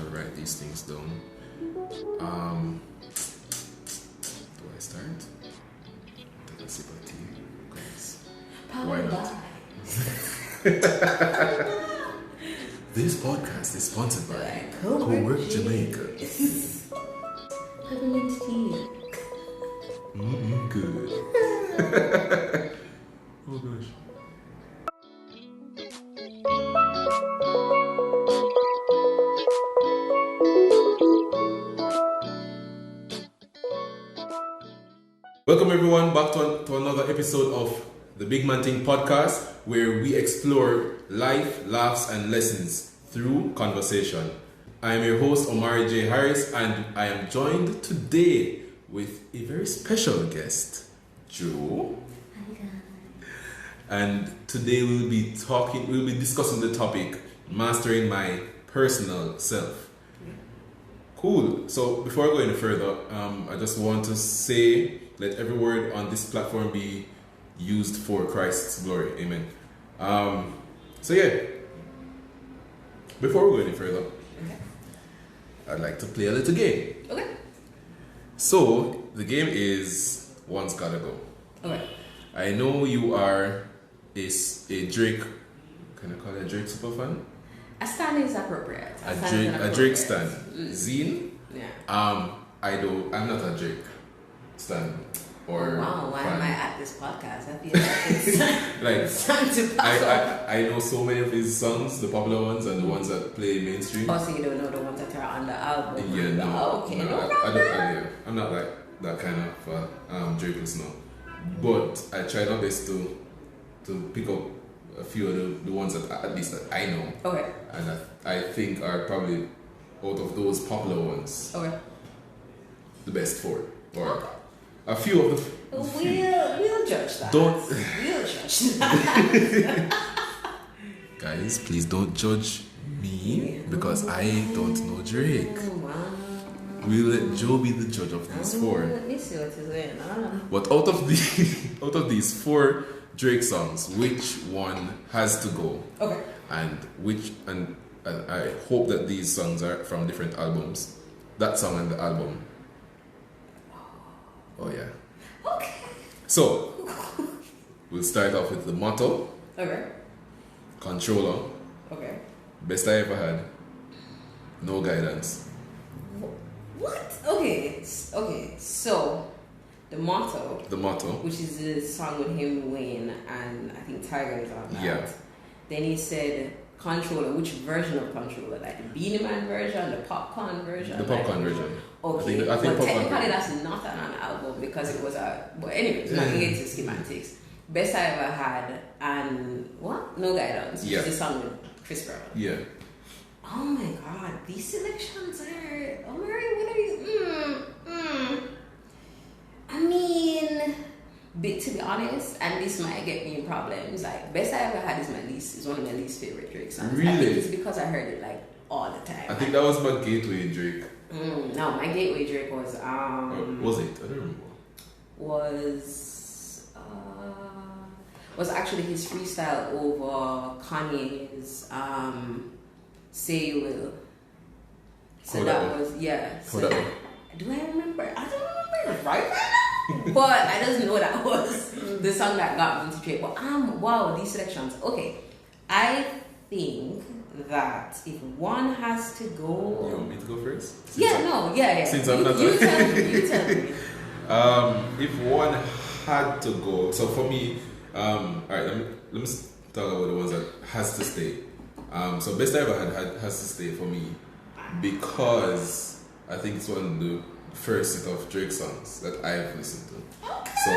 shall write these things down. Do I start? Take a sip of tea, guys. Why not? This podcast is sponsored by Co-work Jamaica. Peppermint tea. Good. Oh gosh. Welcome everyone back to another episode of the Big Man Thing podcast, where we explore life, laughs, and lessons through conversation. I am your host, Jomarie J. Harris, and I am joined today with a very special guest, Joe. And today we'll be discussing the topic, mastering my personal self. Cool. So before I go any further, I just want to say, let every word on this platform be used for Christ's glory. Amen. Before we go any further, I'd like to play a little game. Okay. So the game is One's Gotta Go. Okay. I know you are a Drake. Can I call it a Drake super fan? A stan is appropriate. A Drake stan. Zine. Yeah. I'm not a Drake stan. Or wow, why fan. am I at this podcast? I feel like it's like time to pass on. I know so many of his songs, the popular ones and the ones that play mainstream. Oh, so you don't know the ones that are on the album? Yeah, no. Okay, no problem. I'm not like that kind of Drake listener. But I try my best to pick up a few of the ones that at least that I know. Okay. And I think are probably out of those popular ones. Okay. The best four. Or a few of them. We'll judge that. We'll judge that. Guys, please don't judge me because I don't know Drake. Wow. We'll let Joe be the judge of these four. Let me see what you're saying. But out of these four Drake songs, which one has to go? Okay. And I hope that these songs are from different albums. That song and the album. Oh yeah. Okay. So we'll start off with the motto. Okay. Controller. Okay. Best I ever had. No guidance. What? Okay. So the motto, which is the song with him, Wayne, and I think Tiger is on that. Yeah. Then he said Controller. Which version of Controller? Like the Beanie Man version, the Popcorn version? The Popcorn version. Okay. I think but Popcorn technically version. that's not an album because it was a. But anyways, nothing into schematics. Best I ever had and what? No Guidance. Which is the song with Chris Brown. Yeah. Oh my God, these selections are. Oh, Mary, what are you? I mean, to be honest, and this might get me in problems. Like, Best I Ever Had is one of my least favorite Drake songs. Really? I think it's because I heard it like all the time. I think that was my gateway Drake. No, my gateway Drake was Was it? I don't remember. Was actually his freestyle over Kanye's Say You Will. So that was So do I remember? I don't remember it right now. But I just know that was the song that got me to Drake. But wow, these selections. Okay, I think that if one has to go, You want me to go first? Yeah. Since I'm not. You tell me. If one had to go, so for me, alright, let me talk about the ones that has to stay. So Best I Ever Had has to stay for me because I think it's one of the first set of Drake songs that I've listened to. Okay. So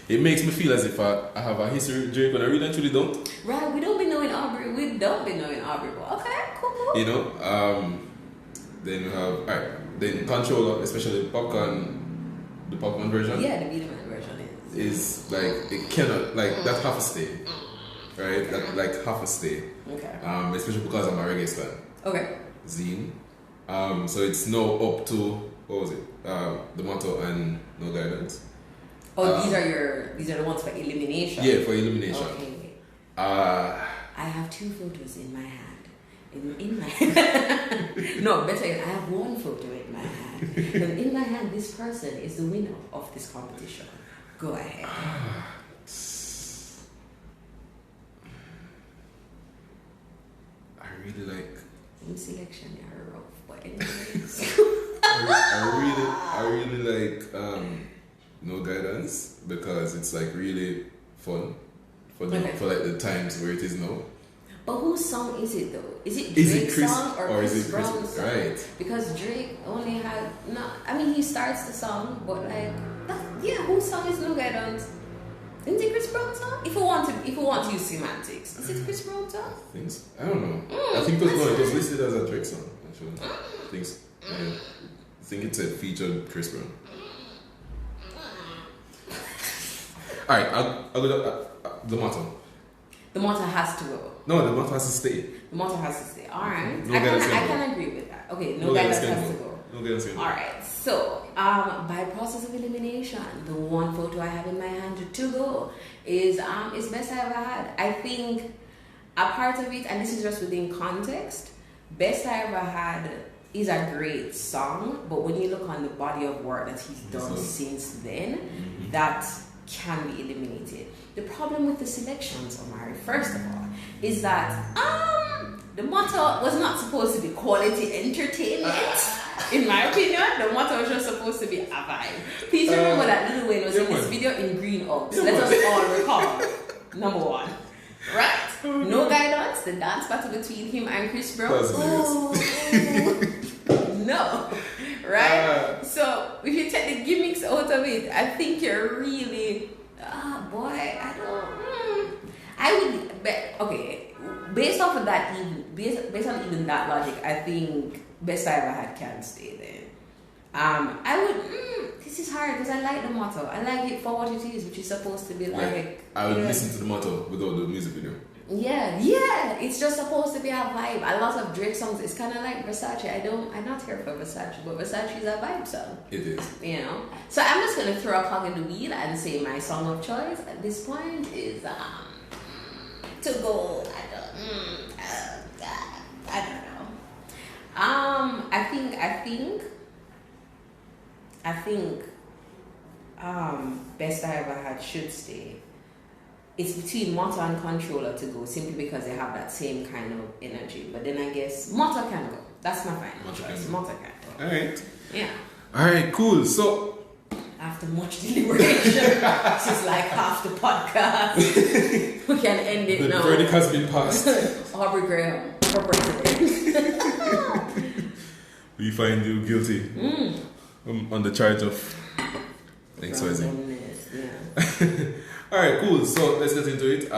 it makes me feel as if I have a history with Drake when I really actually don't. Right, we don't be knowing Aubrey, but okay, cool. You know, then we have then Controller, especially the popcorn version. Yeah, the Beanie Man version is like it cannot that half a stay, right? That like half a stay. Okay. Especially because I'm a reggae stan. Okay. Zine. So it's now up to what was it? The motto and No Guidance. Oh, these are the ones for elimination. Yeah, for elimination. Okay. I have two photos in my hand. In my no, better yet, I have one photo in my hand. And in my hand, this person is the winner of this competition. Go ahead. I really like. In selection, you're rough, but anyways. I really like No Guidance because it's like really fun for like the times where it is now. But whose song is it though? Is it Drake's song or Chris Brown's song? Right. Because Drake only had he starts the song, but like whose song is No Guidance? Isn't it Chris Brown's song? If we want to use semantics, is it Chris Brown's song? I don't know. I think it was listed as a Drake song. Actually, I think it said featured Chris Brown. All right, I'll go the motto. The motto has to go. No, the motto has to stay. The motto has to stay. All right. No I can agree with that. Okay, no guidance has to go. No guidance can go. All right. So, by process of elimination, the one photo I have in my hand to go is best I ever had. I think a part of it, and this is just within context, best I ever had is a great song, but when you look on the body of work that he's done since then, that can be eliminated. The problem with the selections, Jomarie, first of all, is that the motto was not supposed to be quality entertainment. In my opinion, the motto was just supposed to be a vibe. Please remember that Lil Wayne was in this video in green Uggs. Let us all recall. Number one. Right? No Guidance, the dance battle between him and Chris Brown. No. Right? So, if you take the gimmicks out of it, I think you're really... based off of that, based on even that logic, I think best I ever had can stay there. I would. This is hard because I like the motto. I like it for what it is, which is supposed to be like. I would listen to the motto without the music video. Yeah. It's just supposed to be a vibe. A lot of Drake songs, it's kind of like Versace. I'm not here for Versace, but Versace is a vibe song. It is. So I'm just gonna throw a cog in the wheel and say my song of choice at this point is To Go. I don't know. I think best I ever had should stay. It's between Motto and Controller to go, simply because they have that same kind of energy. But then I guess Motto can go. That's my final choice. Motto can go. Alright. Yeah. Alright, cool. So after much deliberation, this is like half the podcast. We can end it now. The verdict has been passed. Aubrey Graham for president. We find you guilty on the charge of XYZ. Yeah. Alright, cool. So let's get into it.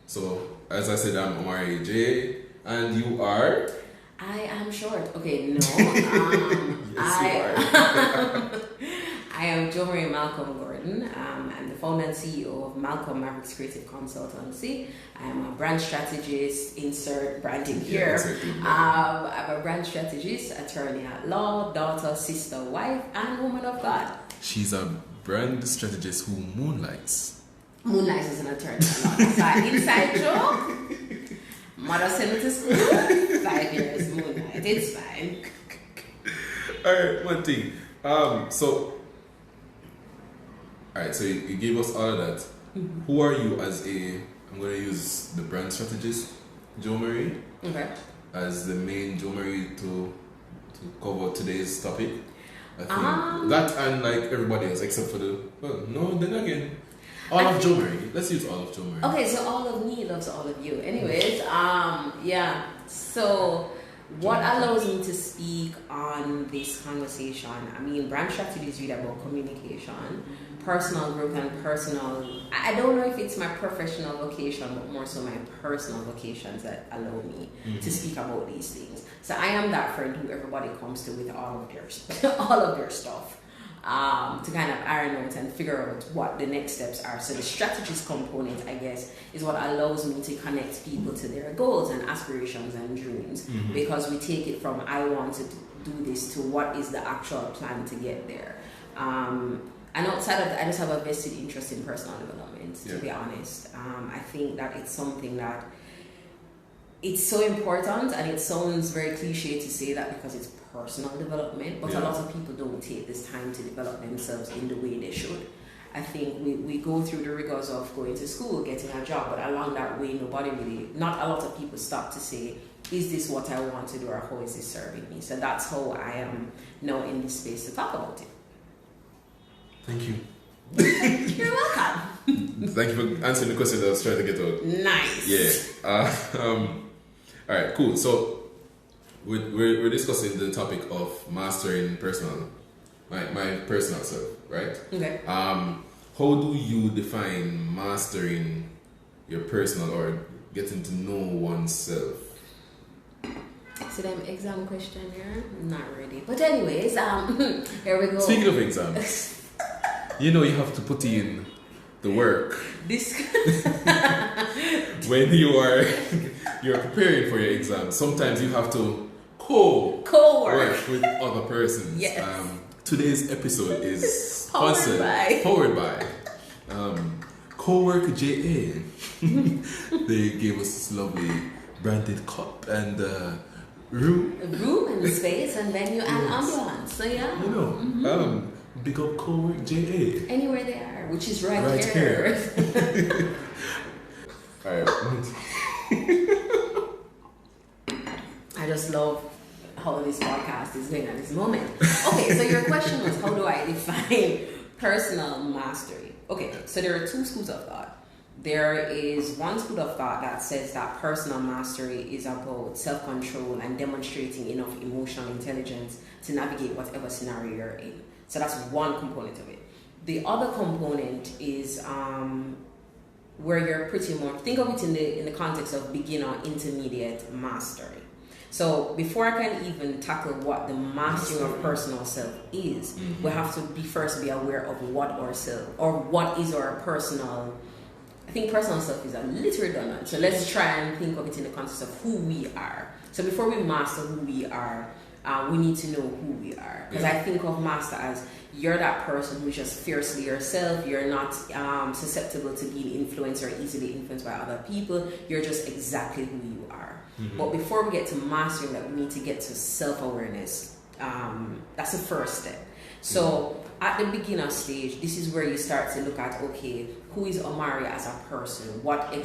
So as I said, I'm Jomarie J, and you are. I am short. Okay, no. I am Jomarie Malcolm-Gordon. I'm the founder and CEO of Malcolm Mavericks Creative Consultancy. I am a brand strategist, insert branding here. I'm a brand strategist, attorney at law, daughter, sister, wife, and woman of God. She's a brand strategist who moonlights. Moonlights as an attorney at law. That's our inside joke. Mother sent me to school. 5 years moonlight. It's fine. Alright, one thing. So you gave us all of that. Mm-hmm. Who are you as I'm going to use the brand strategist, Jomarie, as the main Jomarie to cover today's topic? I think that and like everybody else except for all of Jomarie. Let's use all of Jomarie. Okay, so all of me loves all of you. Anyways, So what allows me to speak on this conversation? I mean, brand strategy is really about communication, personal growth, and personal. I don't know if it's my professional vocation, but more so my personal vocations that allow me to speak about these things. So I am that friend who everybody comes to with all of their stuff. To kind of iron out and figure out what the next steps are. So the strategist component, I guess, is what allows me to connect people to their goals and aspirations and dreams, because we take it from I want to do this to what is the actual plan to get there. And outside of that, I just have a vested interest in personal development, to be honest. I think that it's something that it's so important, and it sounds very cliche to say that because it's personal development, but a lot of people don't take this time to develop themselves in the way they should. I think we go through the rigors of going to school, getting a job, but along that way, not a lot of people stop to say, is this what I want to do, or how is this serving me? So that's how I am now in this space to talk about it. Thank you. You're welcome. Thank you for answering the question that I was trying to get out. Nice. Yeah. All right, cool. So we're discussing the topic of mastering my personal self, right? Okay. How do you define mastering your personal or getting to know oneself? So them exam question here, not ready. But anyways, here we go. Speaking of exams, you have to put in the work. When you're preparing for your exam, sometimes you have to co-work with other persons. Yes. Today's episode is powered by Co-work JA. They gave us this lovely branded cup and room and space and venue and ambiance. So yeah. Big up Co-work JA. Anywhere they are, which is right here. Alright. I just love how this podcast is going at this moment. Okay, so your question was, how do I define personal mastery? Okay, so there are two schools of thought. There is one school of thought that says that personal mastery is about self-control and demonstrating enough emotional intelligence to navigate whatever scenario you're in. So that's one component of it. The other component is where you're pretty much, think of it in the context of beginner, intermediate, mastery. So before I can even tackle what the mastering of personal self is, we have to first be aware of what our self, or what is our personal. I think personal self is a little redundant. So let's try and think of it in the context of who we are. So before we master who we are, we need to know who we are. Because I think of master as you're that person who's just fiercely yourself. You're not susceptible to being influenced or easily influenced by other people. You're just exactly who you are. But before we get to mastering that, we need to get to self-awareness. That's the first step. So at the beginner stage, this is where you start to look at, okay, who is Jomarie as a person? What do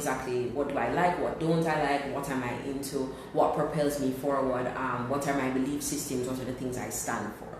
I like? What don't I like? What am I into? What propels me forward? What are my belief systems? What are the things I stand for?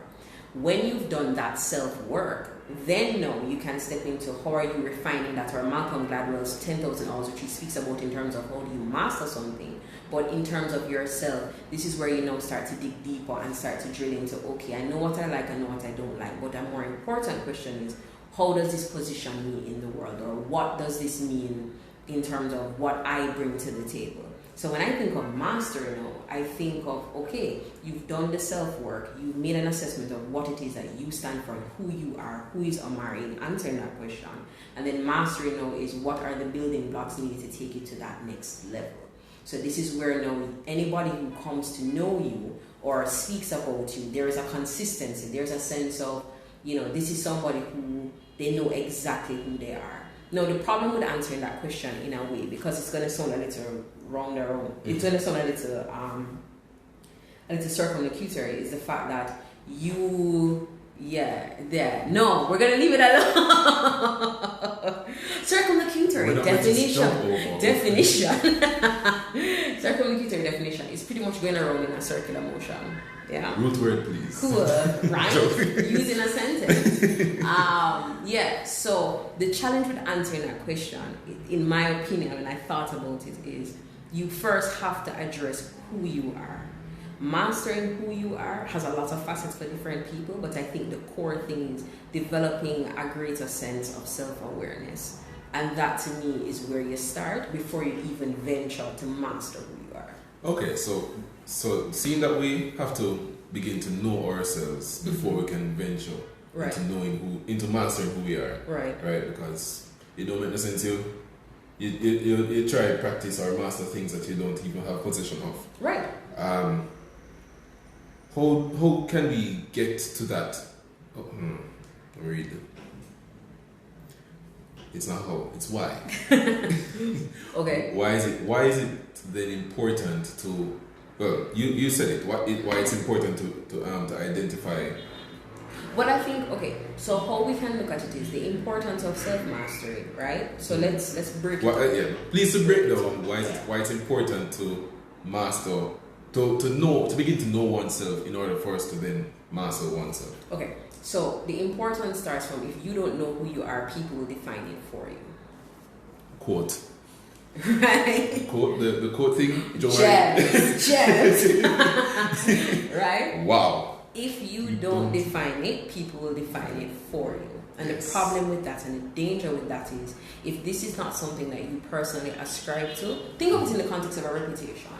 When you've done that self-work, then now you can step into how are you refining that, or Malcolm Gladwell's 10,000 hours, which he speaks about in terms of how do you master something. But in terms of yourself, this is where you now start to dig deeper and start to drill into, okay, I know what I like, I know what I don't like. But a more important question is, how does this position me in the world? Or what does this mean in terms of what I bring to the table? So when I think of mastery now, I think of, okay, you've done the self-work, you've made an assessment of what it is that you stand for, who you are, who is Jomarie, in answering that question. And then mastery now is what are the building blocks needed to take you to that next level. So this is where now anybody who comes to know you or speaks about you, there is a consistency, there's a sense of, this is somebody who they know exactly who they are. Now the problem with answering that question in a way, because it's going to sound a little wrong there, it's going to sound a little circumlocutory, is the fact that no, we're going to leave it alone. Circumlocutory definition. Circumlocutory definition is pretty much going around in a circular motion. Yeah. Root word, please. Cool, right? Using a sentence. So the challenge with answering that question, in my opinion, when I thought about it, is you first have to address who you are. Mastering who you are has a lot of facets for different people, but I think the core thing is developing a greater sense of self-awareness. And that to me is where you start before you even venture to master who you are. Okay, so seeing that we have to begin to know ourselves before we can venture into mastering who we are. Right. Because it don't make no sense you try to practice or master things that you don't even have possession of. Right. How can we get to that? Let me read it. It's not how, it's why. Okay. Why is it then important to, well, you said it, why it's important to identify. What I think, okay, so how we can look at it is the importance of self-mastery, right? So let's break it. Please to break down why it's important to master, to begin to know oneself in order for us to then master oneself. Okay, so the importance starts from, if you don't know who you are, people will define it for you. Quote. Right? Quote, the quote thing? Jazz. Right? Wow. If you don't define it, people will define it for you. And the problem with that and the danger with that is, if this is not something that you personally ascribe to, think of it in the context of a reputation.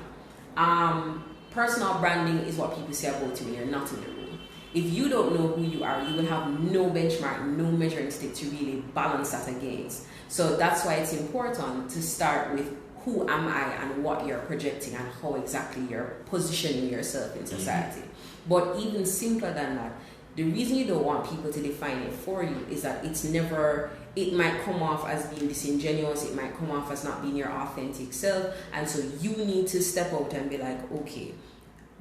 Personal branding is what people say about you when you're not in the room. If you don't know who you are, you will have no benchmark, no measuring stick to really balance that against. So that's why it's important to start with who am I and what you're projecting and how exactly you're positioning yourself in society. But even simpler than that, the reason you don't want people to define it for you is that it might come off as being disingenuous, it might come off as not being your authentic self, and so you need to step out and be like, okay,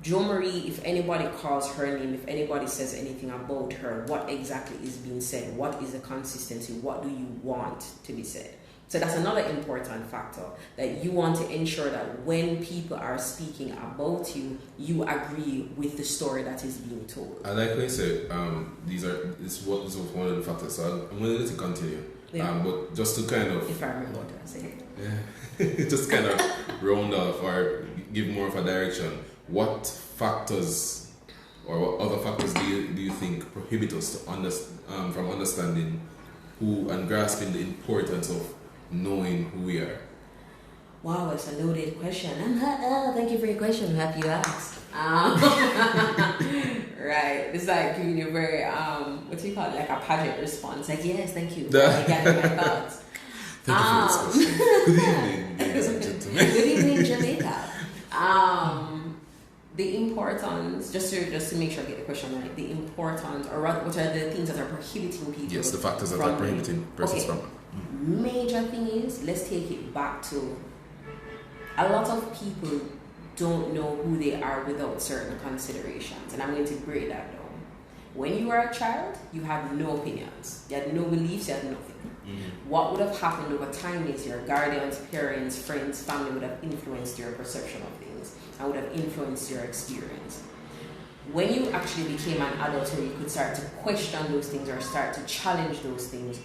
Jomarie, if anybody calls her name, if anybody says anything about her, what exactly is being said? What is the consistency? What do you want to be said? So that's another important factor, that you want to ensure that when people are speaking about you, you agree with the story that is being told. I like what you said, this was one of the factors, so I'm going to let it continue. Yeah. But just to kind of... If I remember what I said. Yeah. Just kind of round off or give more of a direction. What factors or what other factors do you think prohibit us to from understanding who and grasping the importance of knowing who we are? Wow, it's a loaded question. Thank you for your question. I'm happy you asked. Right. It's like giving you a very, what do you call it? Like a pageant response. Like, yes, thank you. I gathered my thoughts. Thank you for this question. Good evening, ladies and gentlemen. Good evening, Jamaica. The importance, just to make sure I get the question right, the importance, or rather, what are the things that are prohibiting people? Yes, the factors that are prohibiting persons from. Major thing is, let's take it back to, a lot of people don't know who they are without certain considerations, and I'm going to break that down. When you were a child, you had no opinions, you had no beliefs, you had nothing. What would have happened over time is your guardians, parents, friends, family would have influenced your perception of things and would have influenced your experience. When you actually became an adult, or you could start to question those things or start to challenge those things,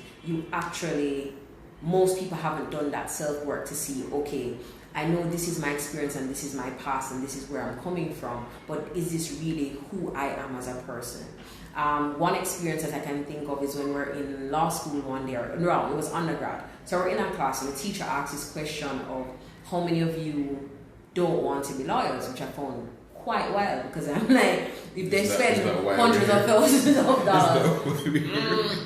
most people haven't done that self-work to see, okay, I know this is my experience and this is my past and this is where I'm coming from, but is this really who I am as a person? One experience that I can think of is when we're in law school one day, it was undergrad. So we're in a class and the teacher asks this question of how many of you don't want to be lawyers, which I found quite wild, because I'm like, if they spend hundreds of thousands of dollars,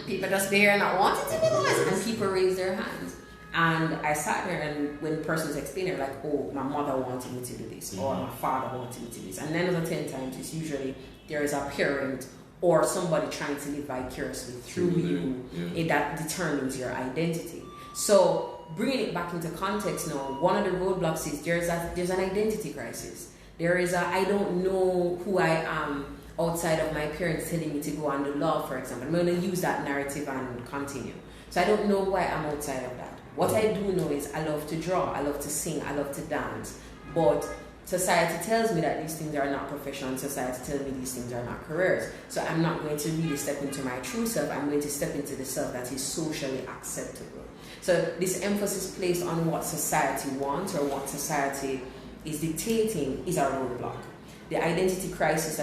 people just be here not wanting to be lawyers, and people raise their hands. And I sat there, and when persons explain, they're like, oh, my mother wanted me to do this, or my father wanted me to do this. And 9 out of 10 times, it's usually there is a parent or somebody trying to live vicariously through you that determines your identity. So bringing it back into context now, one of the roadblocks is there's an identity crisis. There is I don't know who I am outside of my parents telling me to go and do law, for example. I'm going to use that narrative and continue. So I don't know why I'm outside of that. What I do know is I love to draw, I love to sing, I love to dance, but society tells me that these things are not professions, society tells me these things are not careers. So I'm not going to really step into my true self, I'm going to step into the self that is socially acceptable. So this emphasis placed on what society wants or what society is dictating is a roadblock. The identity crisis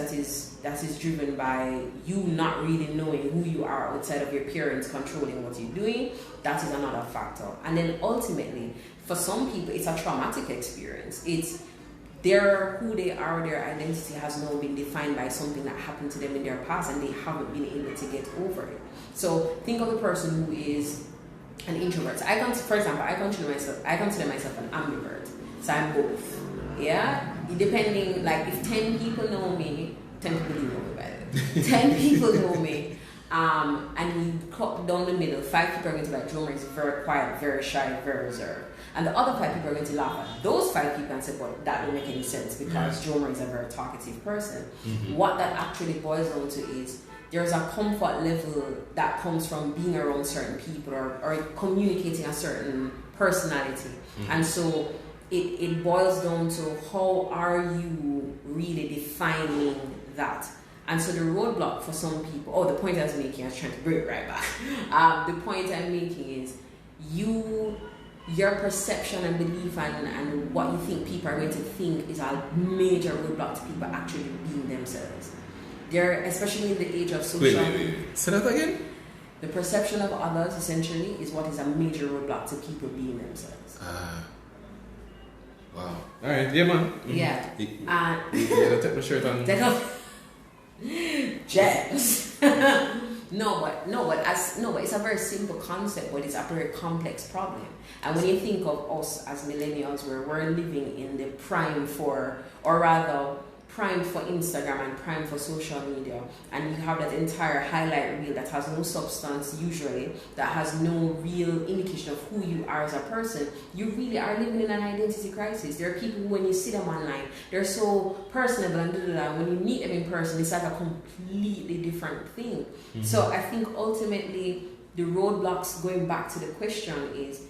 that is driven by you not really knowing who you are outside of your parents controlling what you're doing, that is another factor. And then ultimately, for some people, it's a traumatic experience. It's who they are, their identity has now been defined by something that happened to them in their past, and they haven't been able to get over it. So think of a person who is an introvert. So I consider myself an ambivert. So I'm both. Yeah? Depending, like if 10 people know me, 10 people do know me by the way. 10 people know me, and you cut down the middle, 5 people are going to be like, Jomarie is very quiet, very shy, very reserved. And the other 5 people are going to laugh at those 5 people and say, well, that don't make any sense because Jomarie is a very talkative person. What that actually boils down to is there's a comfort level that comes from being around certain people or communicating a certain personality. And so it boils down to how are you really defining that. And so the roadblock for some people, the point I was making, I was trying to bring it right back. The point I'm making is your perception and belief and what you think people are going to think is a major roadblock to people actually being themselves. They're, especially in the age of social Wait. Say that again? The perception of others essentially is what is a major roadblock to people being themselves. Wow. Alright, yeah man. Yeah. Yeah, take my shirt on. Take off. Jazz. No, but it's a very simple concept, but it's a very complex problem. And when you think of us as millennials, where we're living in the prime for Instagram and prime for social media, and you have that entire highlight reel that has no substance usually, that has no real indication of who you are as a person, you really are living in an identity crisis. There are people who, when you see them online, they're so personable and when you meet them in person, it's like a completely different thing. So I think ultimately the roadblocks, going back to the question, is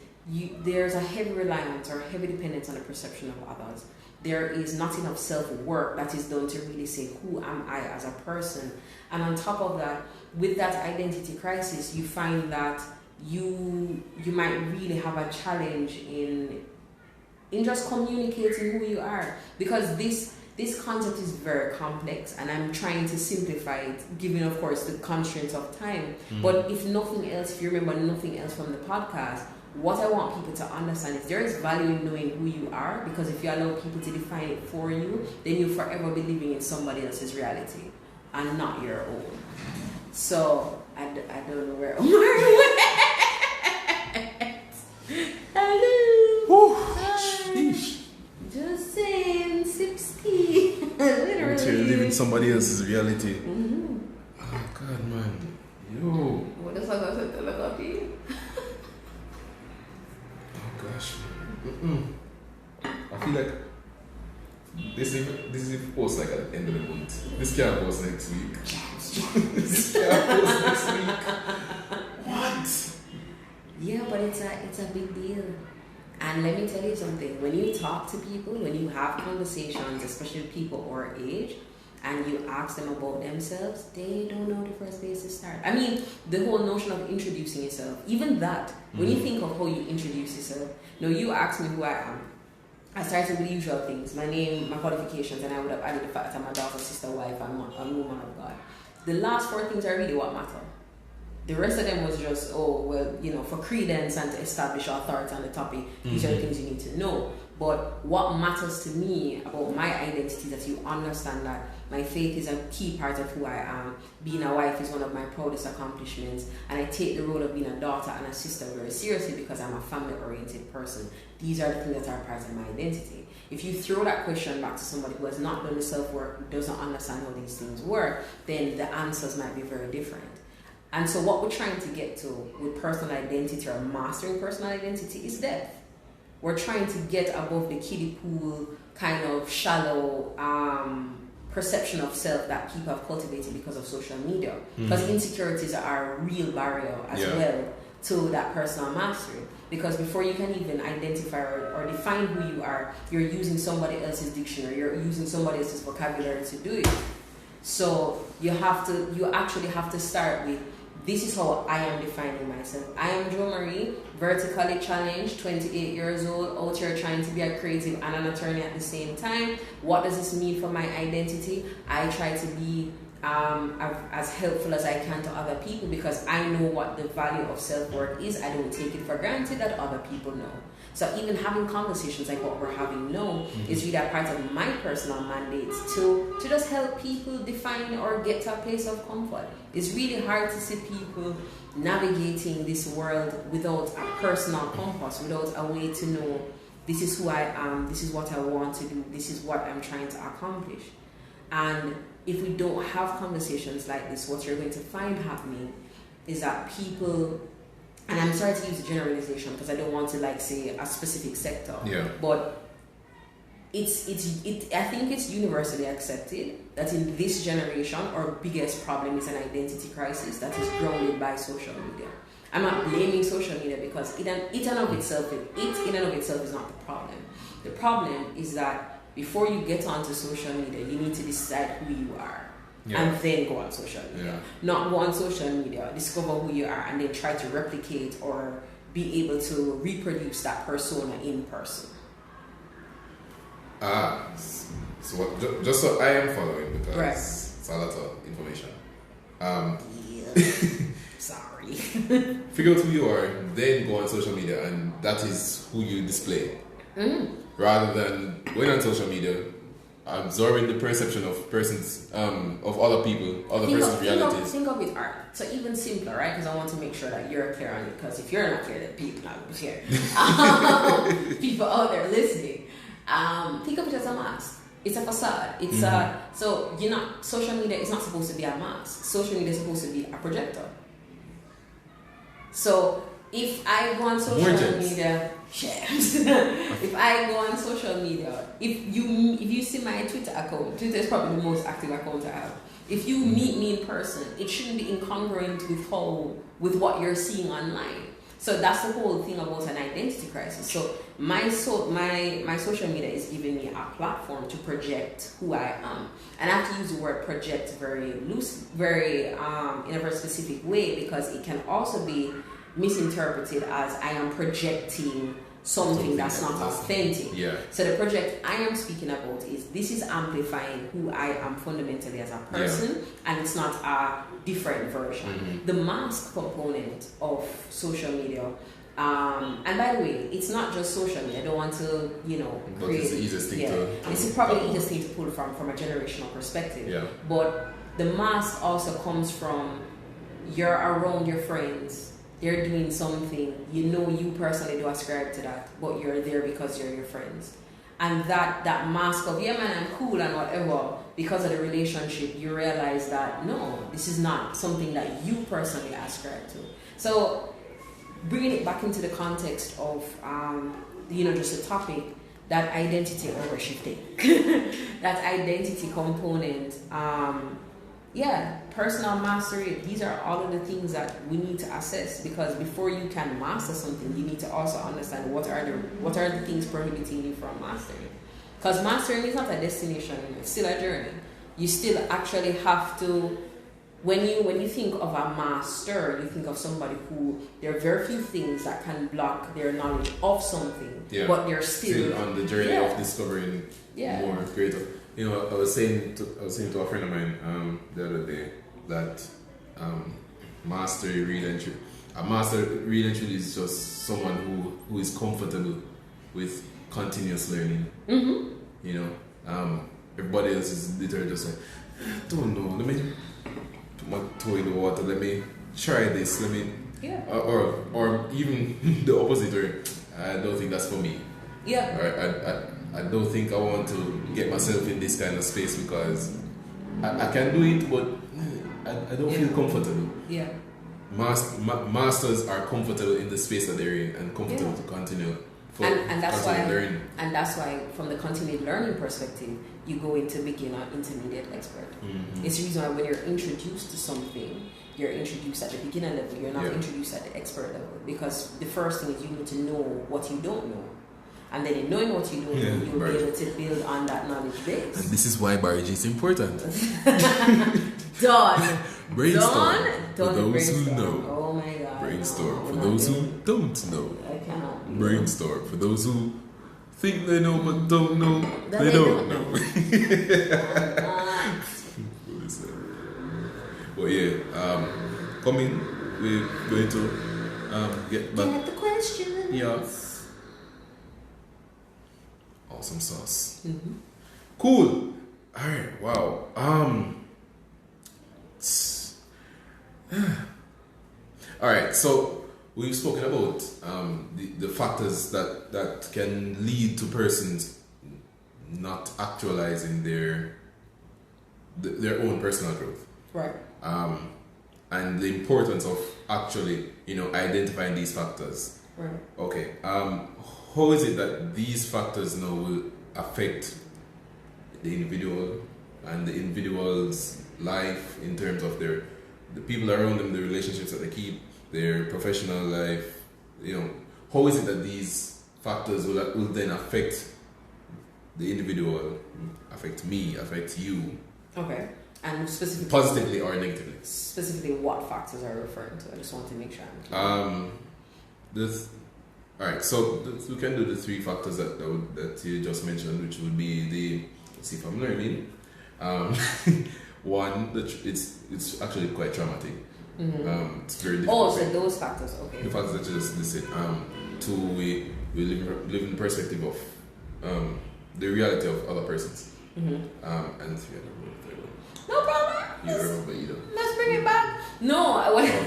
there's a heavy reliance or heavy dependence on the perception of others. There is not enough self-work that is done to really say, who am I as a person? And on top of that, with that identity crisis, you find that you might really have a challenge in just communicating who you are. Because this concept is very complex, and I'm trying to simplify it, given, of course, the constraints of time. But if nothing else, if you remember nothing else from the podcast, what I want people to understand is there is value in knowing who you are, because if you allow people to define it for you, then you'll forever be living in somebody else's reality and not your own. So I don't know where Omar went. Hello. Sheesh. Just saying, Sipsky. Literally. You're living somebody else's reality. Oh God, man. Yo. What else I got to tell about you? Gosh. I feel like this is post like at the end of the month. This can't post next week. This can't post next week. What? Yeah, but it's a big deal. And let me tell you something. When you talk to people, when you have conversations, especially with people our age, and you ask them about themselves, they don't know the first place to start. I mean, the whole notion of introducing yourself, even that, when you think of how you introduce yourself, you ask me who I am. I started with the usual things, my name, my qualifications, and I would have added the fact that I'm a daughter, sister, wife, and a woman of God. The last 4 things are really what matter. The rest of them was just, for credence and to establish authority on the topic, these are the things you need to know. But what matters to me about my identity is that you understand that my faith is a key part of who I am. Being a wife is one of my proudest accomplishments, and I take the role of being a daughter and a sister very seriously because I'm a family-oriented person. These are the things that are part of my identity. If you throw that question back to somebody who has not done the self-work, doesn't understand how these things work, then the answers might be very different. And so what we're trying to get to with personal identity or mastering personal identity is depth. We're trying to get above the kiddie pool kind of shallow perception of self that people have cultivated because of social media. Because insecurities are a real barrier as well to that personal mastery. Because before you can even identify or define who you are, you're using somebody else's dictionary, you're using somebody else's vocabulary to do it. So you actually have to start with, this is how I am defining myself. I am Jomarie, vertically challenged, 28 years old, out here trying to be a creative and an attorney at the same time. What does this mean for my identity? I try to be as helpful as I can to other people because I know what the value of self-work is. I don't take it for granted that other people know. So even having conversations like what we're having now is really a part of my personal mandates to just help people define or get to a place of comfort. It's really hard to see people navigating this world without a personal compass, without a way to know this is who I am, this is what I want to do, this is what I'm trying to accomplish. And if we don't have conversations like this, what you're going to find happening is that people, and I'm sorry to use a generalization because I don't want to like say a specific sector, but I think it's universally accepted that in this generation our biggest problem is an identity crisis that is grounded by social media. I'm not blaming social media because it in and of itself is not the problem. The problem is that before you get onto social media, you need to decide who you are and then go on social media. Not go on social media, discover who you are, and then try to replicate or be able to reproduce that persona in person. So what, just so I am following, because it's a lot of information. Sorry. Figure out who you are, then go on social media, and that is who you display. Rather than going on social media, absorbing the perception of persons, of other people, other persons' realities. Think of it art. So even simpler, right? Because I want to make sure that you're clear on it. Because if you're not clear, then people not clear. People out there listening. Think of it as a mask. It's a facade. It's so social media is not supposed to be a mask. Social media is supposed to be a projector. So if I go on social media, if I go on social media, if you see my Twitter account, Twitter is probably the most active account I have. If you meet me in person, it shouldn't be incongruent with what you're seeing online. So that's the whole thing about an identity crisis. So my social media is giving me a platform to project who I am, and I have to use the word project very loose, very in a very specific way, because it can also be misinterpreted as I am projecting something that's not authentic. So the project I am speaking about is amplifying who I am fundamentally as a person, and it's not a different version. The mask component of social media, and by the way, it's not just social media. I don't want to, create. It's the easiest thing to. It's probably the easiest thing to pull from a generational perspective. But the mask also comes from you're around your friends. They're doing something, you personally do ascribe to that, but you're there because you're your friends. And that mask of, yeah man, I'm cool and whatever, because of the relationship, you realize that, no, this is not something that you personally ascribe to. So, bringing it back into the context of, just the topic, that identity overshifting, that identity component, personal mastery, these are all of the things that we need to assess, because before you can master something, you need to also understand what are the things prohibiting you from mastering. Because mastering is not a destination, it's still a journey. You still actually have to, when you think of a master, you think of somebody who, there are very few things that can block their knowledge of something, but they're still on the journey of discovering more greater. I was saying to a friend of mine the other day that a master really is just someone who is comfortable with continuous learning. Everybody else is literally just like, I don't know, let me put my toe in the water, let me try this, let me or even the opposite, or I don't think that's for me. I don't think I want to get myself in this kind of space because I can do it, but I don't feel comfortable. Masters are comfortable in the space that they're in and comfortable to continue. And that's why learning. And that's why, from the continued learning perspective, you go into beginner, intermediate, expert. It's the reason why when you're introduced to something, you're introduced at the beginner level. You're not introduced at the expert level, because the first thing is you need to know what you don't know. And then in knowing what you don't know, you'll be able to build on that knowledge base. And this is why marriage is important. Done. Brainstorm for those who know. Oh my God. Brainstorm for those who don't know. I cannot. Brainstorm for those who think they know but don't know they don't know. Well, coming, we're going to get back. Get the questions. Awesome sauce. Cool. All right. Wow. All right. So we've spoken about the factors that can lead to persons not actualizing their their own personal growth. Right. And the importance of actually, identifying these factors. Right. Okay. How is it that these factors now will affect the individual and the individual's life in terms of the people around them, the relationships that they keep, their professional life? How is it that these factors will then affect the individual, affect me, affect you? Okay. And specifically, positively or negatively? Specifically, what factors are you referring to? I just want to make sure. Alright, so we can do the three factors that you just mentioned, which would be let's see if I'm learning. One, it's actually quite traumatic. Mm-hmm. It's very difficult. Oh, so those factors, okay. The factors that you just listed. Two, we live in the perspective of the reality of other persons. Mm-hmm. And three, I don't know if they will. No problem. You remember either. Let's bring it back. No, Okay.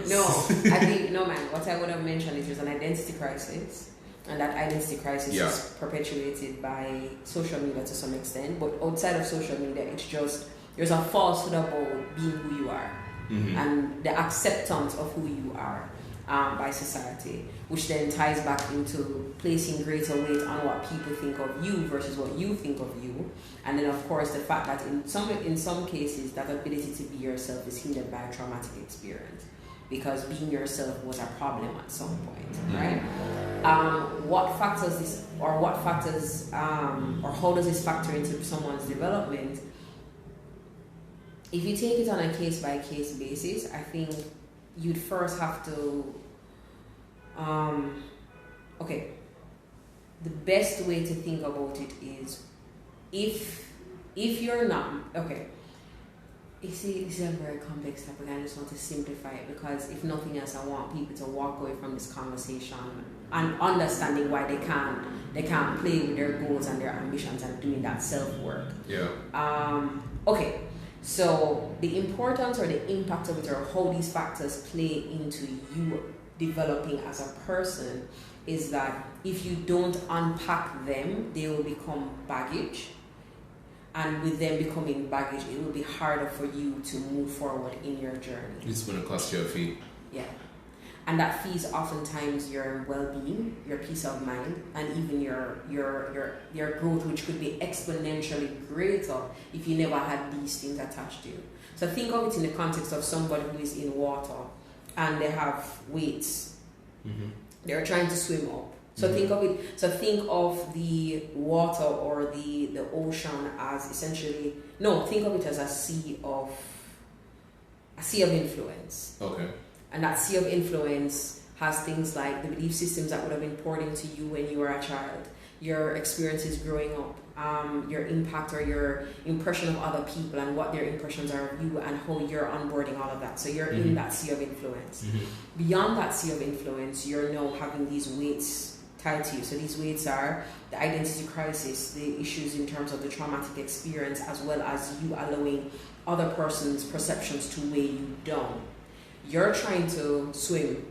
no. I think no, man. What I would have mentioned is there's an identity crisis, and that identity crisis is perpetuated by social media to some extent. But outside of social media, it's just there's a falsehood about being who you are, mm-hmm. and the acceptance of who you are by society, which then ties back into placing greater weight on what people think of you versus what you think of you. And then of course the fact that in some cases that ability to be yourself is hindered by a traumatic experience, because being yourself was a problem at some point, right? What factors or how does this factor into someone's development? If you take it on a case by case basis, I think you'd first have to the best way to think about it is if you're not you see, this is a very complex topic. I just want to simplify it, because if nothing else, I want people to walk away from this conversation and understanding why they can't play with their goals and their ambitions and doing that self-work. So the importance or the impact of it, or how these factors play into you developing as a person, is that if you don't unpack them, they will become baggage. And with them becoming baggage, it will be harder for you to move forward in your journey. It's going to cost you a fee. Yeah. And that fee is oftentimes your well-being, your peace of mind, and even your growth, which could be exponentially greater if you never had these things attached to you. So think of it in the context of somebody who is in water and they have weights. Mm-hmm. They're trying to swim up. So mm-hmm. think of the water or the ocean as essentially, think of it as a sea of influence. Okay. And that sea of influence has things like the belief systems that would have been poured into you when you were a child, your experiences growing up, your impact or your impression of other people and what their impressions are of you, and how you're onboarding all of that. So you're mm-hmm. in that sea of influence. Mm-hmm. Beyond that sea of influence, you're now having these weights tied to you. So these weights are the identity crisis, the issues in terms of the traumatic experience, as well as you allowing other person's perceptions to weigh you down. You're trying to swim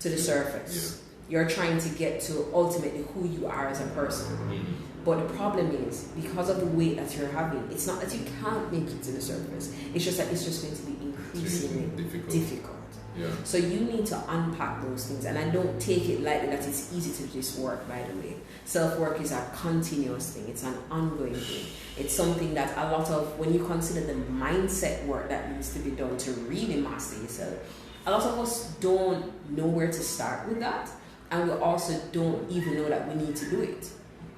to the surface. Yeah. You're trying to get to ultimately who you are as a person. Mm-hmm. But the problem is, because of the weight that you're having, it's not that you can't make it to the surface. It's just that it's just going to be increasingly difficult. Yeah. So you need to unpack those things. And I don't take it lightly that it's easy to do this work, by the way. Self-work is a continuous thing. It's an ongoing thing. It's something that a lot of, when you consider the mindset work that needs to be done to really master yourself, a lot of us don't know where to start with that. And we also don't even know that we need to do it.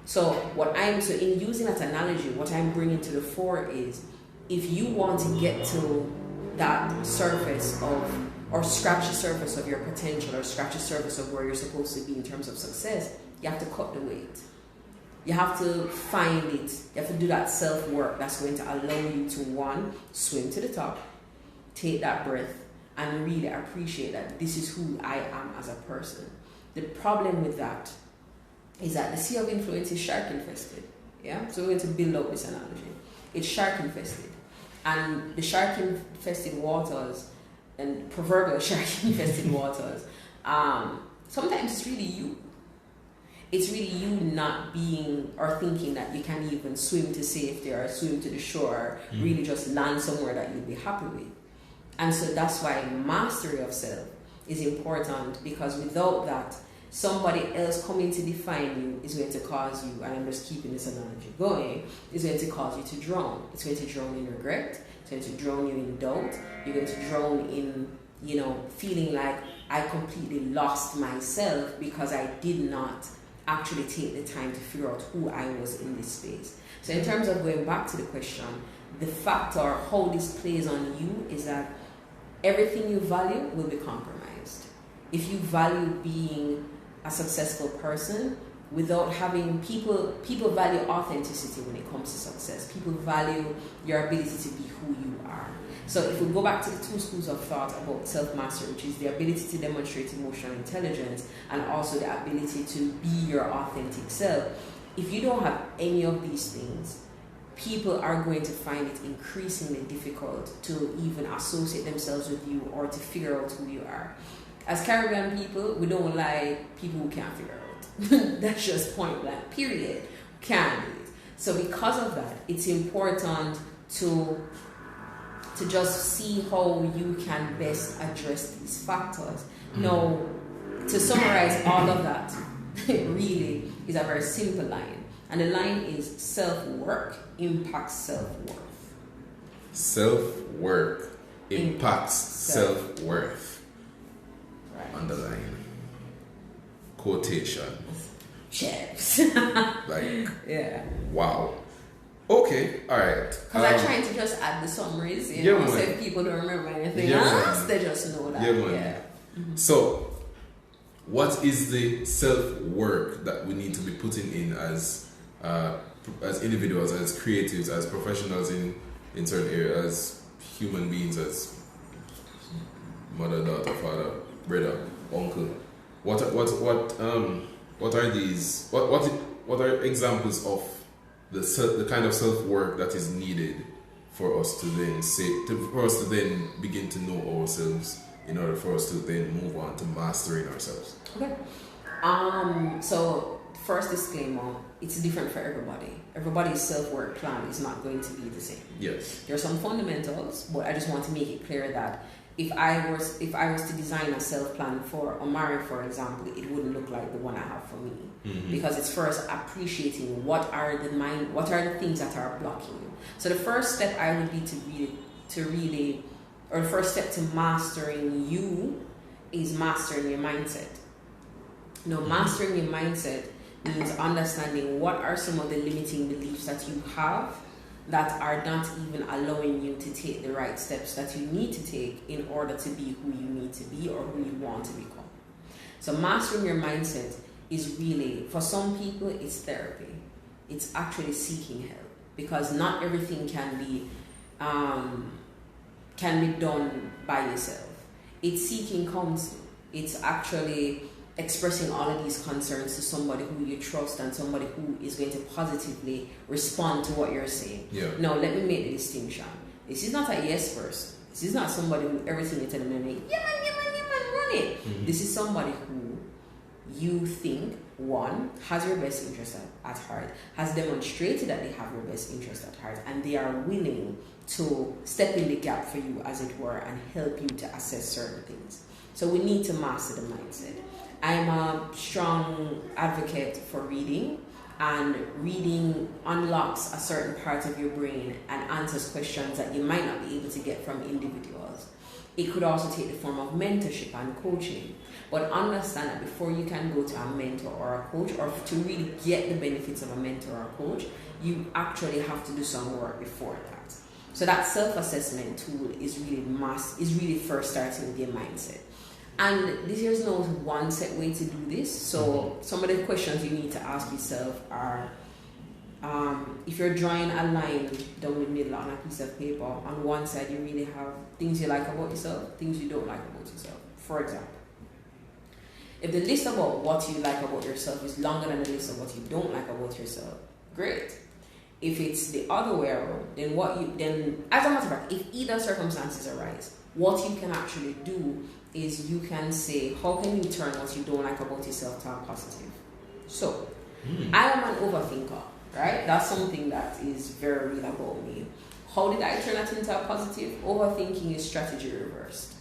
So in using that analogy, what I'm bringing to the fore is, if you want to get to that surface of, or scratch the surface of your potential, or scratch the surface of where you're supposed to be in terms of success, you have to cut the weight. You have to find it. You have to do that self-work that's going to allow you to, one, swim to the top, take that breath, and really appreciate that this is who I am as a person. The problem with that is that the sea of influence is shark infested. Yeah? So we're going to build up this analogy. It's shark infested. And the shark infested waters, and proverbial shark infested waters, sometimes it's really you. It's really you not being or thinking that you can even swim to safety or swim to the shore, really just land somewhere that you'll be happy with. And so that's why mastery of self is important, because without that, somebody else coming to define you is going to cause you, and I'm just keeping this analogy going, is going to cause you to drown. It's going to drown in regret, it's going to drown you in doubt, you're going to drown in, feeling like I completely lost myself because I did not actually take the time to figure out who I was in this space. So in terms of going back to the question, the factor, how this plays on you is that everything you value will be compromised. If you value being a successful person without having people value authenticity when it comes to success. People value your ability to be who you are. So if we go back to the two schools of thought about self-mastery, which is the ability to demonstrate emotional intelligence and also the ability to be your authentic self, if you don't have any of these things, people are going to find it increasingly difficult to even associate themselves with you or to figure out who you are. As Caribbean people, we don't like people who can't figure out. That's just point blank, period. Can't do it. So because of that, it's important to just see how you can best address these factors. Now, to summarize all of that, it really is a very simple line. And the line is self-work impacts self-worth. Self-work impacts self-worth. Right. Underline. Quotation. Chefs. Yeah. Wow. Okay, alright. Because I'm trying to just add the summaries, so if people don't remember anything else, they just know that. Mm-hmm. So, what is the self-work that we need to be putting in as individuals, as creatives, as professionals in certain areas, as human beings, as mother, daughter, father, brother, uncle? What are these? What are examples of the kind of self-work that is needed for us to then begin to know ourselves in order for us to then move on to mastering ourselves? Okay. So first disclaimer, it's different for everybody. Everybody's self-work plan is not going to be the same. Yes. There are some fundamentals, but I just want to make it clear that if I was to design a self plan for Jomarie, for example, it wouldn't look like the one I have for me. Mm-hmm. Because it's first appreciating what are the things that are blocking you. So the first step I would be the first step to mastering you is mastering your mindset. Now, mastering your mindset means understanding what are some of the limiting beliefs that you have that are not even allowing you to take the right steps that you need to take in order to be who you need to be or who you want to become. So mastering your mindset is really, for some people, it's therapy. It's actually seeking help, because not everything can be done by yourself. It's seeking counsel. It's actually expressing all of these concerns to somebody who you trust and somebody who is going to positively respond to what you're saying. Yeah. Now, let me make the distinction. This is not a yes person. This is not somebody who everything you tell them, like, yeah man, run it. Mm-hmm. This is somebody who you think, one, has your best interest at heart, has demonstrated that they have your best interest at heart, and they are willing to step in the gap for you, as it were, and help you to assess certain things. So we need to master the mindset. I'm a strong advocate for reading, and reading unlocks a certain part of your brain and answers questions that you might not be able to get from individuals. It could also take the form of mentorship and coaching. But understand that before you can go to a mentor or a coach, or to really get the benefits of a mentor or a coach, you actually have to do some work before that. So that self-assessment tool is really first starting with your mindset. And there's no one set way to do this. So some of the questions you need to ask yourself are, if you're drawing a line down the middle on a piece of paper, on one side you really have things you like about yourself, things you don't like about yourself. For example, if the list about what you like about yourself is longer than the list of what you don't like about yourself, great. If it's the other way around, then as a matter of fact, if either circumstances arise, what you can actually do is you can say, how can you turn what you don't like about yourself to a positive? So, I am an overthinker, right? That's something that is very real about me. How did I turn that into a positive? Overthinking is strategy reversed.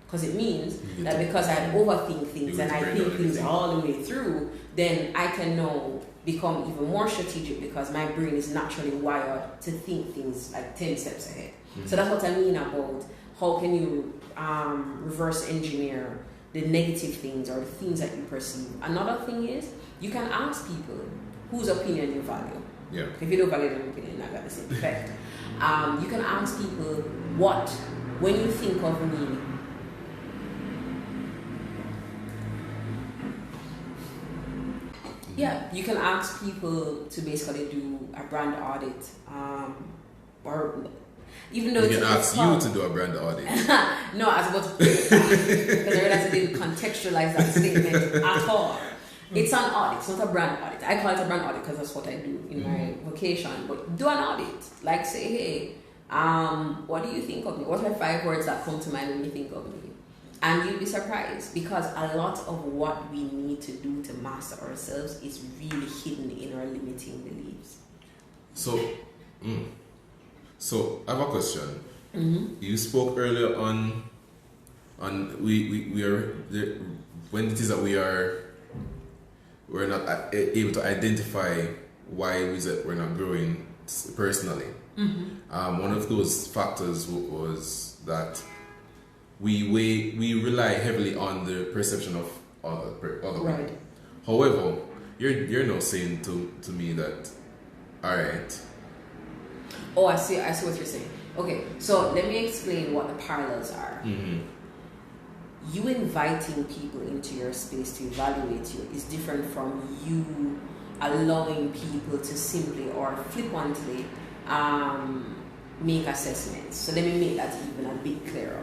Because it means that because I overthink things and I think things all the way through, then I can now become even more strategic because my brain is naturally wired to think things like 10 steps ahead. So that's what I mean about how can you reverse engineer the negative things or the things that you perceive. Another thing is you can ask people whose opinion you value. Yeah. If you don't value their opinion, you're not going to see the effect. You can ask people when you think of me, yeah, you can ask people to basically do a brand audit, or even though you can ask you to do a brand audit. No, I was about to put it back because I realized I didn't contextualize that statement at all. It's an audit, it's not a brand audit. I call it a brand audit because that's what I do in my vocation. But do an audit, like say, hey, what do you think of me? What are 5 words that come to mind when you think of me? And you'll be surprised because a lot of what we need to do to master ourselves is really hidden in our limiting beliefs. So I have a question. You spoke earlier on we are when it is that we're not able to identify why we're not growing personally. One of those factors was that we rely heavily on the perception of other people. Right. However, you're now saying to me that, all right. Oh, I see what you're saying. Okay, so let me explain what the parallels are. You inviting people into your space to evaluate you is different from you allowing people to simply or flippantly make assessments. So let me make that even a bit clearer.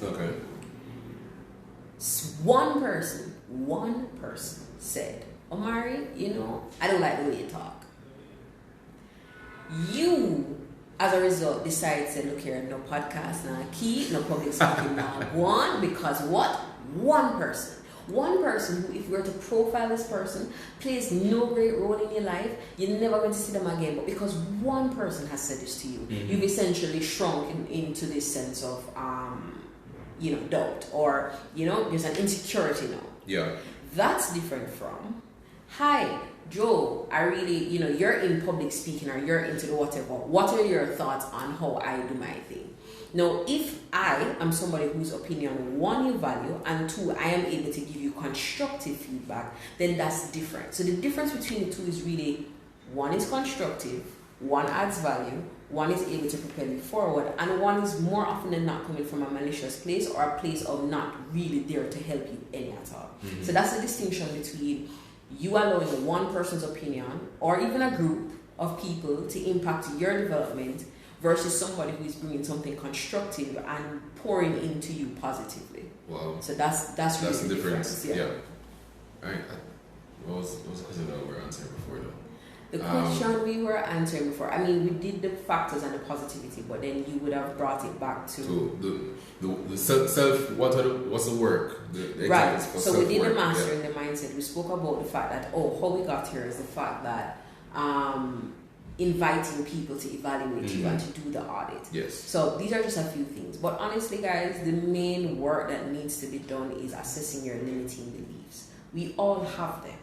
Okay. One person said, Omari, I don't like the way you talk. You, as a result, decide to look here, no podcast, no key, no public speaking, no one, because what? One person who, if we were to profile this person, plays no great role in your life, you're never going to see them again. But because one person has said this to you, you've essentially shrunk into this sense of doubt, or there's an insecurity now. Yeah. That's different from, hi, Joe, I really, you're in public speaking or you're into the whatever. What are your thoughts on how I do my thing? Now, if I am somebody whose opinion, 1, you value, and 2, I am able to give you constructive feedback, then that's different. So the difference between the two is really, 1 is constructive, 1 adds value, 1 is able to propel you forward, and 1 is more often than not coming from a malicious place or a place of not really there to help you any at all. So that's the distinction between you allowing one person's opinion or even a group of people to impact your development versus somebody who is bringing something constructive and pouring into you positively. Wow. So that's really the difference. Yeah. All right. What was the question that we were answering before though? The question we were answering before, I mean, we did the factors and the positivity, but then you would have brought it back to the self. What's the work? The right. For so we did the self-work, mastering the mindset. We spoke about the fact that how we got here is the fact that inviting people to evaluate you and to do the audit. Yes. So these are just a few things, but honestly, guys, the main work that needs to be done is assessing your limiting beliefs. We all have them.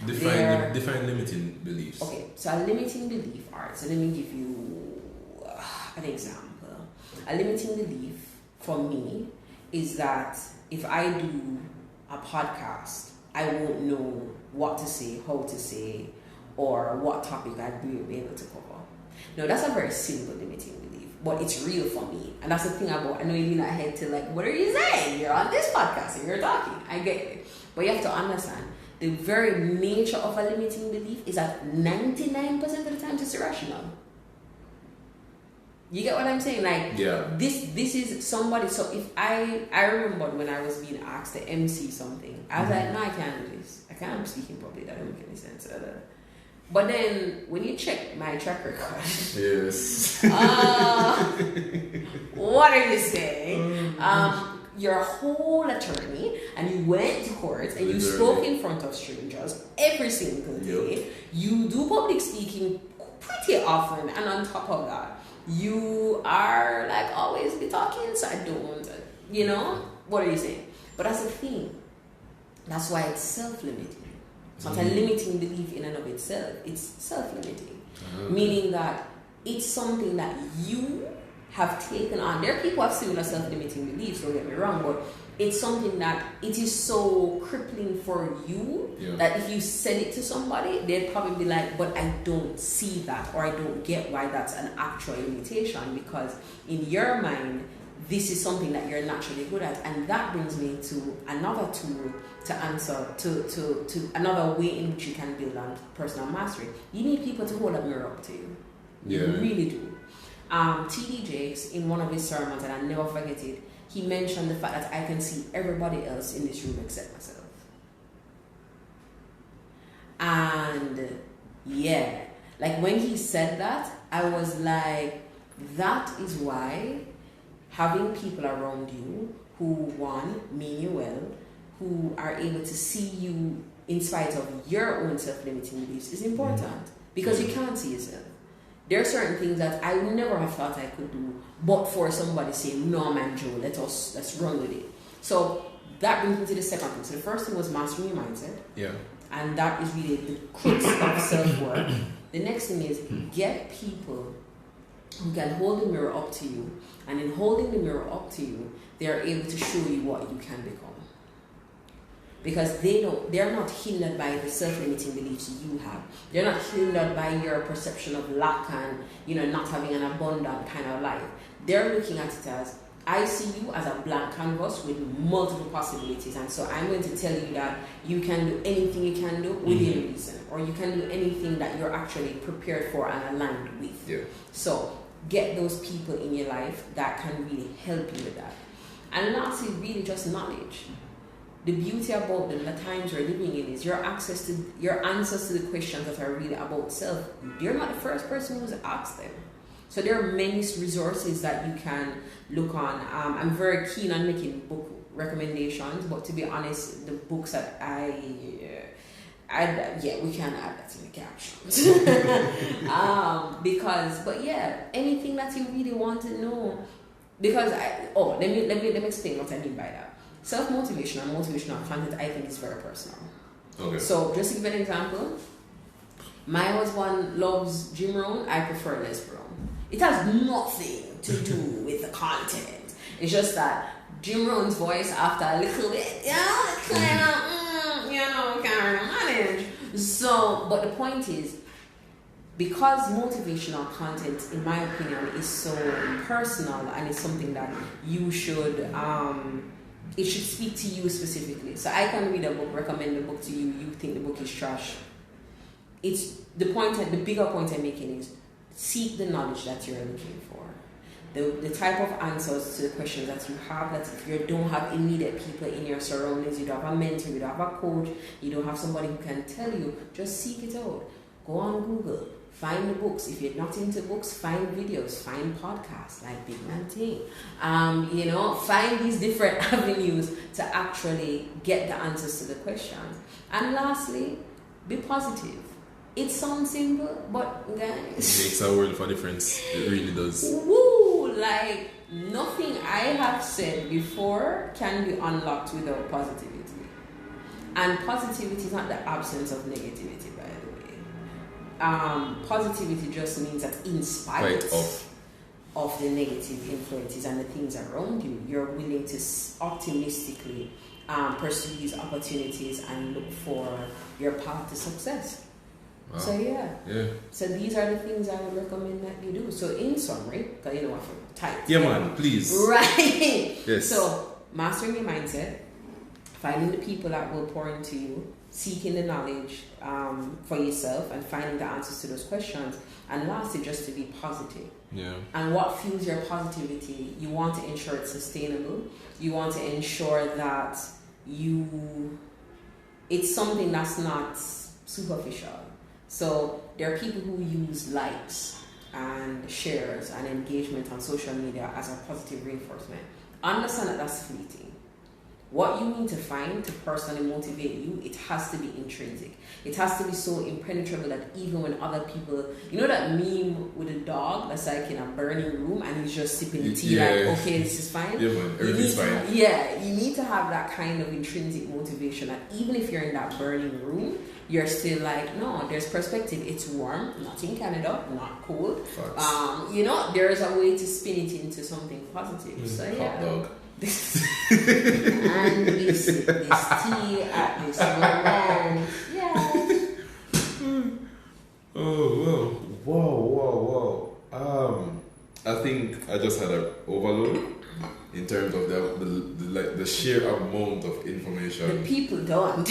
Define limiting beliefs. Okay, so a limiting belief, alright, so let me give you an example. A limiting belief for me is that if I do a podcast, I won't know what to say, how to say, or what topic I'd be able to cover. No, that's a very simple limiting belief, but it's real for me. And that's the thing about, I know you're not ahead to what are you saying? You're on this podcast and you're talking. I get it. But you have to understand, the very nature of a limiting belief is that 99% of the time it's irrational. You get what I'm saying? This is somebody. So if I remember when I was being asked to MC something, I was like, no, I can't do this. I can't speak in public. That doesn't make any sense. But then when you check my track record, yes. What are you saying? your whole attorney and you went to court and you spoke in front of strangers every single day. You do public speaking pretty often, and on top of that, you are like always be talking, so I don't, you know, what are you saying? But that's the thing. That's why it's self-limiting. It's not a limiting belief in and of itself. It's self-limiting. Meaning that it's something that you have taken on. There are people who have similar self-limiting beliefs, don't get me wrong, but it's something that it is so crippling for you that if you said it to somebody, they'd probably be like, but I don't see that, or I don't get why that's an actual limitation, because in your mind, this is something that you're naturally good at. And that brings me to another tool to answer to another way in which you can build on personal mastery. You need people to hold a mirror up to you. You really do. T.D. Jakes, in one of his sermons, and I'll never forget it, he mentioned the fact that I can see everybody else in this room except myself. And yeah, like when he said that, I was like, that is why having people around you who, one, mean you well, who are able to see you in spite of your own self-limiting beliefs is important, because you can't see yourself. There are certain things that I would never have thought I could do, but for somebody saying, no man Joe, let's run with it. So that brings me to the second thing. So the first thing was mastering your mindset. Yeah. And that is really the crux of self-work. The next thing is get people who can hold the mirror up to you, and in holding the mirror up to you, they are able to show you what you can become. Because they're not hindered by the self-limiting beliefs you have. They're not hindered by your perception of lack and, you know, not having an abundant kind of life. They're looking at it as, I see you as a blank canvas with multiple possibilities, and so I'm going to tell you that you can do anything you can do within reason, or you can do anything that you're actually prepared for and aligned with. Yeah. So get those people in your life that can really help you with that. And lastly, really just knowledge. The beauty about the times we're living in is your answers to the questions that are really about self. You're not the first person who's asked them. So there are many resources that you can look on. I'm very keen on making book recommendations, but to be honest, the books that we can add that in the captions. But anything that you really want to know, because let me explain what I mean by that. Self-motivation and motivational content, I think, is very personal. Okay. So just to give an example, my husband loves Jim Rohn, I prefer Les Brown. It has nothing to do with the content. It's just that Jim Rohn's voice, after a little bit, kind of manage. So, but the point is, because motivational content, in my opinion, is so personal and it's something that you should, it should speak to you specifically. So I can read a book, recommend a book to you, you think the book is trash. It's the bigger point I'm making is seek the knowledge that you're looking for. The type of answers to the questions that you have, that if you don't have immediate people in your surroundings, you don't have a mentor, you don't have a coach, you don't have somebody who can tell you, just seek it out. Go on Google, find the books. If you're not into books, find videos, find podcasts like Big Man Thing. Find these different avenues to actually get the answers to the questions. And lastly, be positive. It sounds simple, but guys, it makes a world of difference. It really does. Woo! Like nothing I have said before can be unlocked without positivity. And positivity is not the absence of negativity, by the way. Positivity just means that in spite of the negative influences and the things around you, you're willing to optimistically pursue these opportunities and look for your path to success. Wow. So so these are the things I would recommend that you do. So in summary, because you know what, tight. Yeah, man, please. Right. Yes. So mastering your mindset, finding the people that will pour into you, seeking the knowledge for yourself, and finding the answers to those questions. And lastly, just to be positive. Yeah. And what fuels your positivity? You want to ensure it's sustainable. You want to ensure that it's something that's not superficial. So there are people who use likes and shares and engagement on social media as a positive reinforcement. understand that that's fleeting. What you need to find to personally motivate you, it has to be intrinsic. It has to be so impenetrable that even when other people, you know that meme with a dog that's like in a burning room and he's just sipping the tea like, okay, this is fine. Yeah, man, everything's fine. You need to have that kind of intrinsic motivation that even if you're in that burning room, you're still like, no, there's perspective. It's warm, not in Canada, not cold. There's a way to spin it into something positive. So hot dog. And we sip this tea at this moment. Yes. Oh, whoa. I think I just had an overload in terms of the sheer amount of information. The people don't.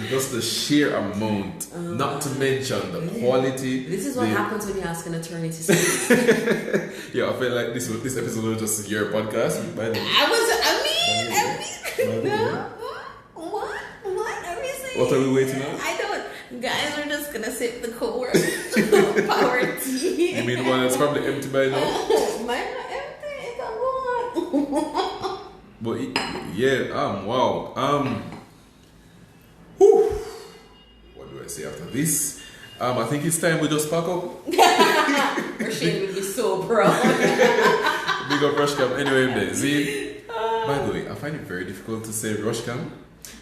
Just the sheer amount, not to mention the quality. This is what happens when you ask an attorney to speak. Yeah, I feel like this episode was just your podcast. What are we saying? What are we waiting on? I don't. Guys, we're just gonna sip the cold power tea. You mean one that's probably empty by now? Mine not empty. It's a lot. But wow. Whew. What do I say after this? I think it's time we just pack up. Rasheen would be so proud. Big up Rushcam. Anyway, Z. By the way, I find it very difficult to say Rushcam.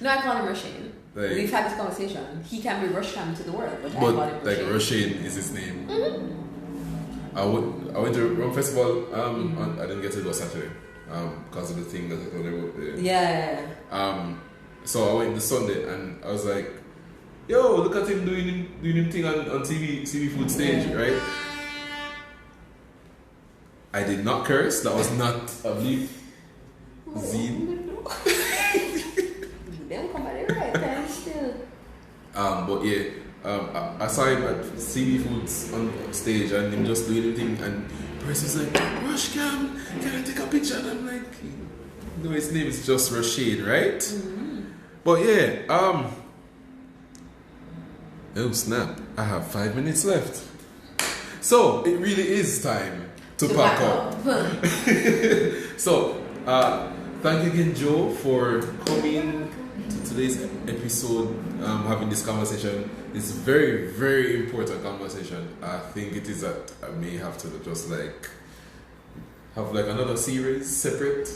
No, I call him Rasheen. We've had this conversation. He can be Rushcam to the world, but I call him Rasheen. Rasheen is his name. Mm-hmm. I went to Rum Festival. I didn't get to go Saturday because of the thing that I told you about. Yeah. So I went this Sunday and I was like, yo, look at him doing him thing on TV food stage, right? I did not curse. That was not a bleep. Zine. Them come at the right time still. But yeah, I saw him at CB Foods on stage and him just doing him thing and the person's like, Rushcam, can I take a picture? And I'm like, no, his name is just Rashid, right? Mm-hmm. But yeah, oh snap, I have 5 minutes left. So it really is time to pack up. So thank you again, Joe, for coming to today's episode, having this conversation. It's very, very important conversation. I think it is that I may have to just have another series separate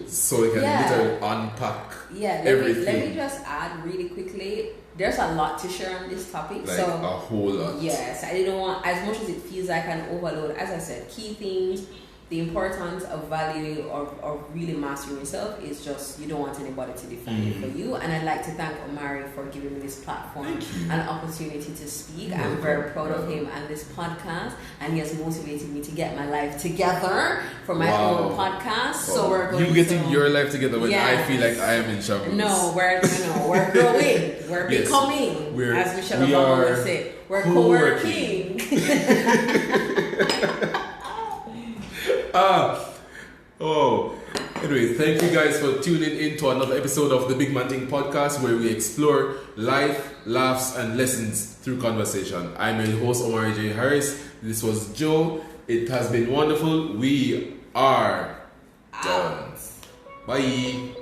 so we can literally unpack everything. Let me just add really quickly, there's a lot to share on this topic. A whole lot. Yes, I didn't want, as much as it feels like an overload, as I said, key things, the importance of value or really mastering yourself is just, you don't want anybody to define it for you. And I'd like to thank Jomarie for giving me this platform and opportunity to speak. I'm very proud of him and this podcast, and he has motivated me to get my life together for my own podcast. So we're going you getting your life together when I feel like I am in shambles. No, we're growing, we're becoming, as Michelle Obama would say, we're co-working. Anyway, thank you guys for tuning in to another episode of the Big Man Thing podcast, where we explore life, laughs, and lessons through conversation. I'm your host, Jomarie J. Harris. This was Joe. It has been wonderful. We are done. Bye.